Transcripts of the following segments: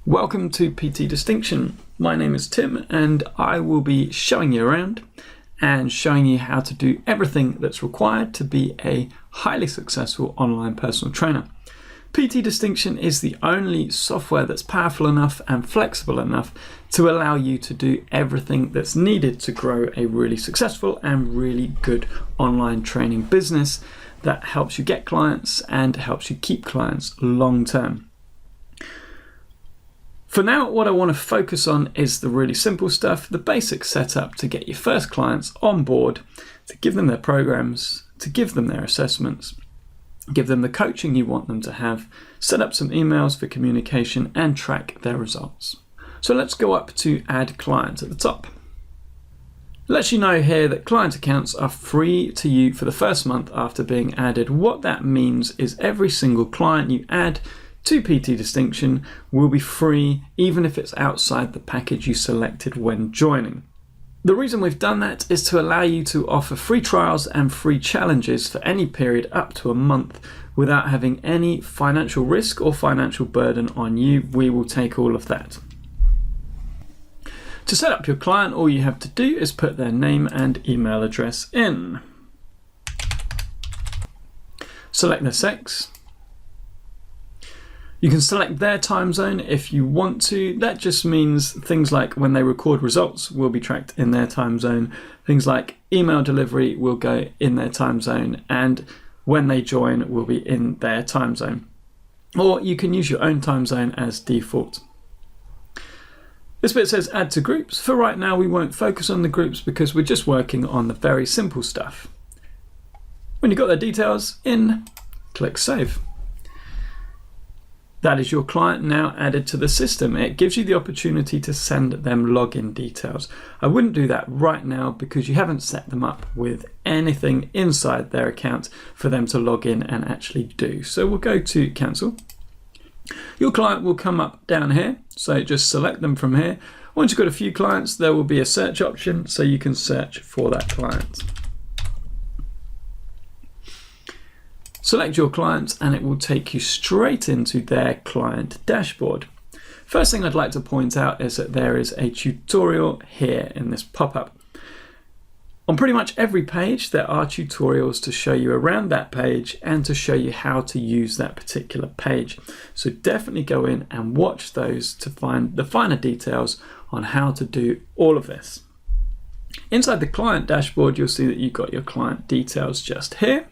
Welcome to PT Distinction. My name is Tim and I will be showing you around and showing you how to do everything that's required to be a highly successful online personal trainer. PT Distinction is the only software that's powerful enough and flexible enough to allow you to do everything that's needed to grow a really successful and really good online training business that helps you get clients and helps you keep clients long term. For now, what I want to focus on is the really simple stuff, the basic setup to get your first clients on board, to give them their programs, to give them their assessments, give them the coaching you want them to have, set up some emails for communication and track their results. So let's go up to Add Client at the top. It lets you know here that client accounts are free to you for the first month after being added. What that means is every single client you add to PT Distinction will be free even if it's outside the package you selected when joining. The reason we've done that is to allow you to offer free trials and free challenges for any period up to a month without having any financial risk or financial burden on you. We will take all of that. To set up your client, all you have to do is put their name and email address in. Select their sex. You can select their time zone if you want to. That just means things like when they record results will be tracked in their time zone. Things like email delivery will go in their time zone, and when they join will be in their time zone. Or you can use your own time zone as default. This bit says add to groups. For right now, we won't focus on the groups because we're just working on the very simple stuff. When you've got their details in, click save. That is your client now added to the system. It gives you the opportunity to send them login details. I wouldn't do that right now because you haven't set them up with anything inside their account for them to log in and actually do. So we'll go to cancel. Your client will come up down here, so just select them from here. Once you've got a few clients, there will be a search option so you can search for that client. Select your client and it will take you straight into their client dashboard. First thing I'd like to point out is that there is a tutorial here in this pop-up. On pretty much every page there are tutorials to show you around that page and to show you how to use that particular page. So definitely go in and watch those to find the finer details on how to do all of this. Inside the client dashboard you'll see that you've got your client details just here.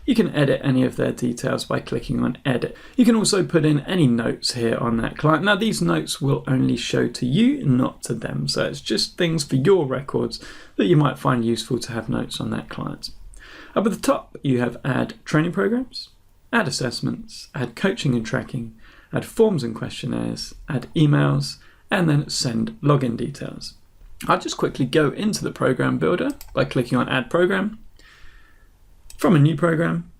You can edit any of their details by clicking on edit. You can also put in any notes here on that client. Now these notes will only show to you, not to them. So it's just things for your records that you might find useful to have notes on that client. Up at the top, you have add training programs, add assessments, add coaching and tracking, add forms and questionnaires, add emails, and then send login details. I'll just quickly go into the program builder by clicking on add program. From a new program.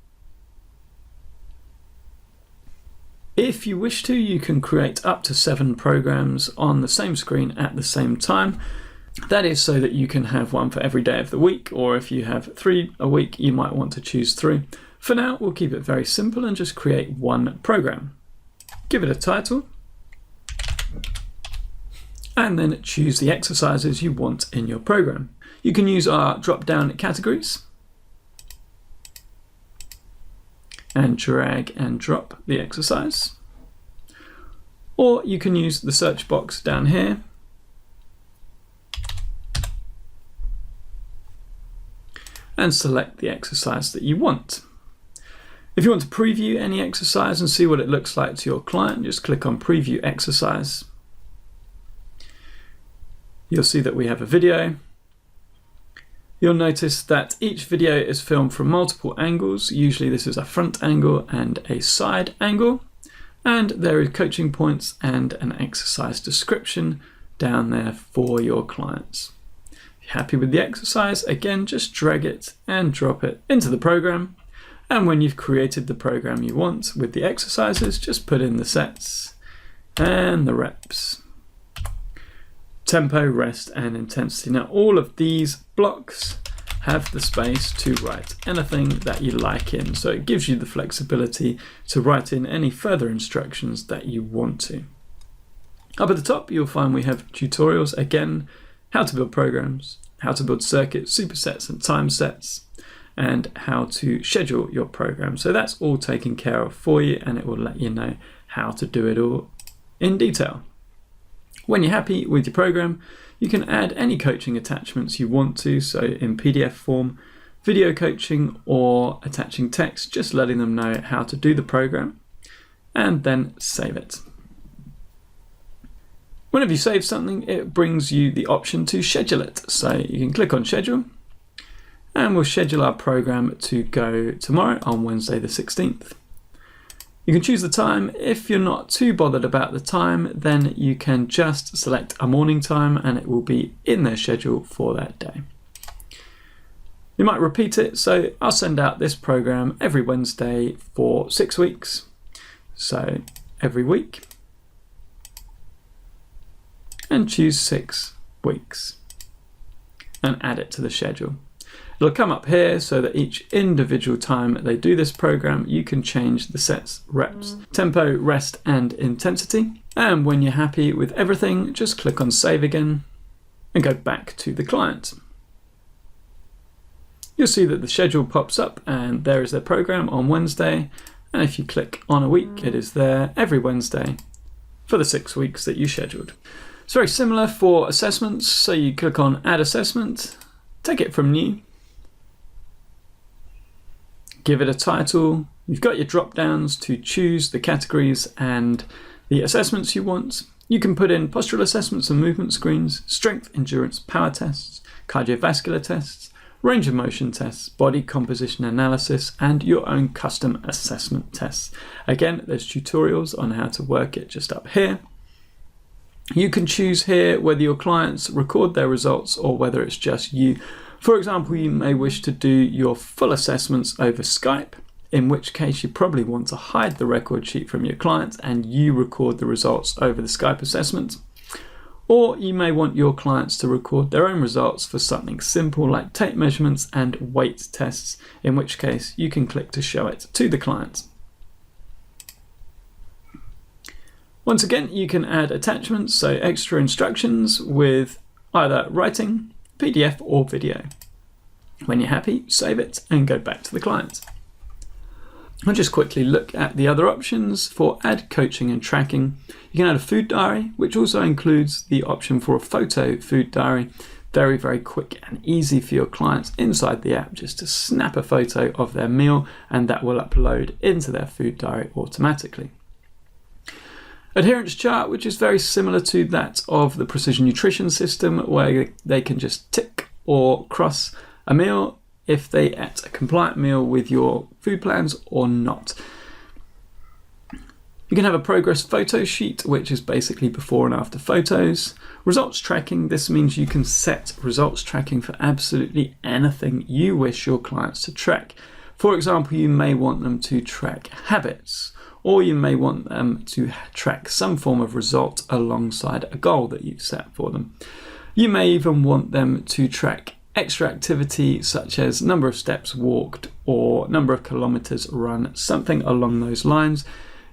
If you wish to, you can create up to 7 programs on the same screen at the same time. That is so that you can have one for every day of the week, or if you have 3 a week, you might want to choose 3. For now, we'll keep it very simple and just create one program. Give it a title, and then choose the exercises you want in your program. You can use our drop-down categories and drag and drop the exercise. Or you can use the search box down here and select the exercise that you want. If you want to preview any exercise and see what it looks like to your client, just click on Preview Exercise. You'll see that we have a video. You'll notice that each video is filmed from multiple angles. Usually this is a front angle and a side angle. And there are coaching points and an exercise description down there for your clients. If you're happy with the exercise, again, just drag it and drop it into the program. And when you've created the program you want with the exercises, just put in the sets and the reps. Tempo, rest, and intensity. Now all of these blocks have the space to write anything that you like in, so it gives you the flexibility to write in any further instructions that you want to. Up at the top, you'll find we have tutorials again, how to build programs, how to build circuits, supersets and time sets, and how to schedule your program. So that's all taken care of for you, and it will let you know how to do it all in detail. When you're happy with your program, you can add any coaching attachments you want to, so in PDF form, video coaching, or attaching text, just letting them know how to do the program, and then save it. Whenever you save something, it brings you the option to schedule it. So you can click on schedule, and we'll schedule our program to go tomorrow on Wednesday the 16th. You can choose the time. If you're not too bothered about the time, then you can just select a morning time and it will be in their schedule for that day. You might repeat it, so I'll send out this program every Wednesday for 6 weeks. So every week, and choose 6 weeks and add it to the schedule. It'll come up here so that each individual time they do this program, you can change the sets, reps, tempo, rest, and intensity. And when you're happy with everything, just click on save again and go back to the client. You'll see that the schedule pops up and there is their program on Wednesday. And if you click on a week, it is there every Wednesday for the 6 weeks that you scheduled. It's very similar for assessments. So you click on add assessment, take it from new, give it a title. You've got your drop downs to choose the categories and the assessments you want. You can put in postural assessments and movement screens, strength, endurance, power tests, cardiovascular tests, range of motion tests, body composition analysis, and your own custom assessment tests. Again, there's tutorials on how to work it just up here. You can choose here whether your clients record their results or whether it's just you. For example, you may wish to do your full assessments over Skype, in which case you probably want to hide the record sheet from your clients and you record the results over the Skype assessment. Or you may want your clients to record their own results for something simple like tape measurements and weight tests, in which case you can click to show it to the client. Once again, you can add attachments, so extra instructions with either writing, PDF or video. When you're happy, save it and go back to the client. I'll just quickly look at the other options for add coaching and tracking. You can add a food diary, which also includes the option for a photo food diary. Very, very quick and easy for your clients inside the app just to snap a photo of their meal and that will upload into their food diary automatically. Adherence chart, which is very similar to that of the Precision Nutrition system, where they can just tick or cross a meal if they ate a compliant meal with your food plans or not. You can have a progress photo sheet, which is basically before and after photos. Results tracking, this means you can set results tracking for absolutely anything you wish your clients to track. For example, you may want them to track habits, or you may want them to track some form of result alongside a goal that you've set for them. You may even want them to track extra activity such as number of steps walked or number of kilometers run, something along those lines.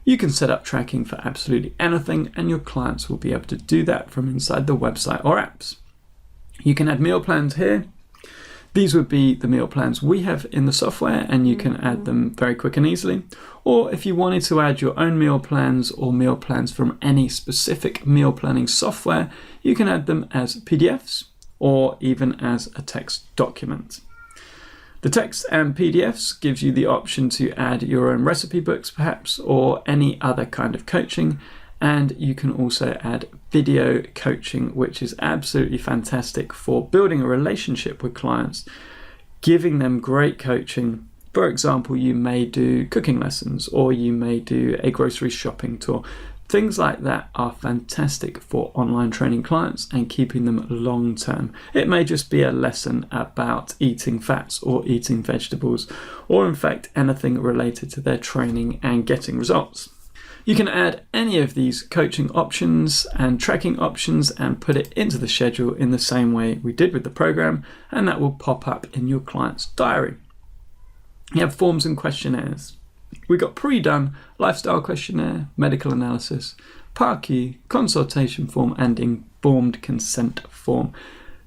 You can set up tracking for absolutely anything and your clients will be able to do that from inside the website or apps. You can add meal plans here. These would be the meal plans we have in the software and you can add them very quick and easily. Or if you wanted to add your own meal plans or meal plans from any specific meal planning software, you can add them as PDFs or even as a text document. The text and PDFs gives you the option to add your own recipe books perhaps or any other kind of coaching. And you can also add video coaching, which is absolutely fantastic for building a relationship with clients, giving them great coaching. For example, you may do cooking lessons or you may do a grocery shopping tour. Things like that are fantastic for online training clients and keeping them long term. It may just be a lesson about eating fats or eating vegetables, or in fact anything related to their training and getting results. You can add any of these coaching options and tracking options and put it into the schedule in the same way we did with the program, and that will pop up in your client's diary. You have forms and questionnaires. We got pre-done lifestyle questionnaire, medical analysis, PARQ, consultation form, and informed consent form.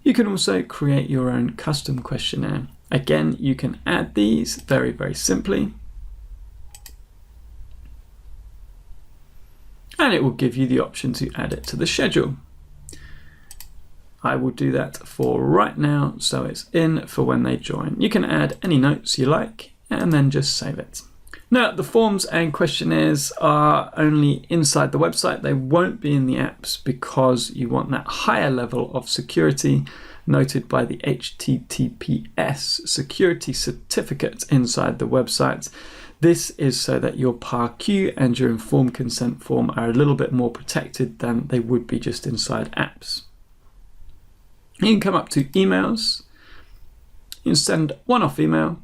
You can also create your own custom questionnaire. Again, you can add these very, very simply. And it will give you the option to add it to the schedule. I will do that for right now, so it's in for when they join. You can add any notes you like and then just save it. Now, the forms and questionnaires are only inside the website. They won't be in the apps because you want that higher level of security noted by the HTTPS security certificate inside the website. This is so that your PARQ and your informed consent form are a little bit more protected than they would be just inside apps. You can come up to emails. You can send one-off email.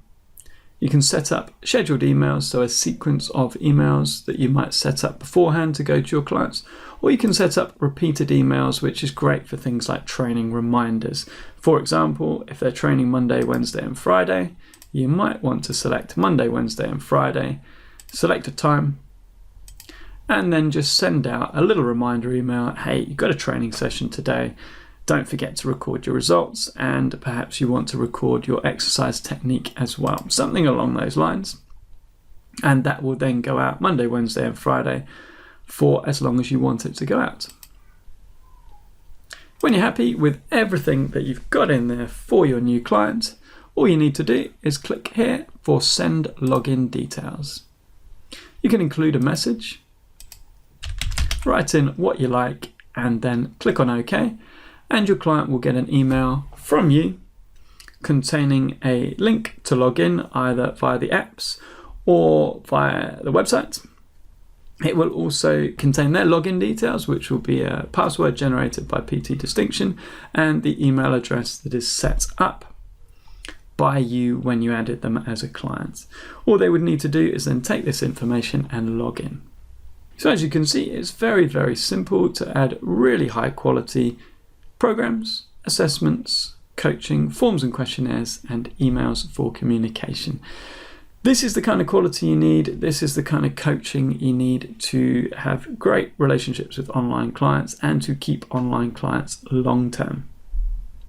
You can set up scheduled emails, so a sequence of emails that you might set up beforehand to go to your clients, or you can set up repeated emails, which is great for things like training reminders. For example, if they're training Monday, Wednesday, and Friday, you might want to select Monday, Wednesday, and Friday, select a time, and then just send out a little reminder email. Hey, you've got a training session today. Don't forget to record your results, and perhaps you want to record your exercise technique as well. Something along those lines. And that will then go out Monday, Wednesday, and Friday for as long as you want it to go out. When you're happy with everything that you've got in there for your new client, all you need to do is click here for Send Login Details. You can include a message, write in what you like, and then click on OK. And your client will get an email from you containing a link to log in either via the apps or via the website. It will also contain their login details, which will be a password generated by PT Distinction and the email address that is set up by you when you added them as a client. All they would need to do is then take this information and log in. So as you can see, it's very, very simple to add really high quality programs, assessments, coaching, forms and questionnaires, and emails for communication. This is the kind of quality you need. This is the kind of coaching you need to have great relationships with online clients and to keep online clients long term.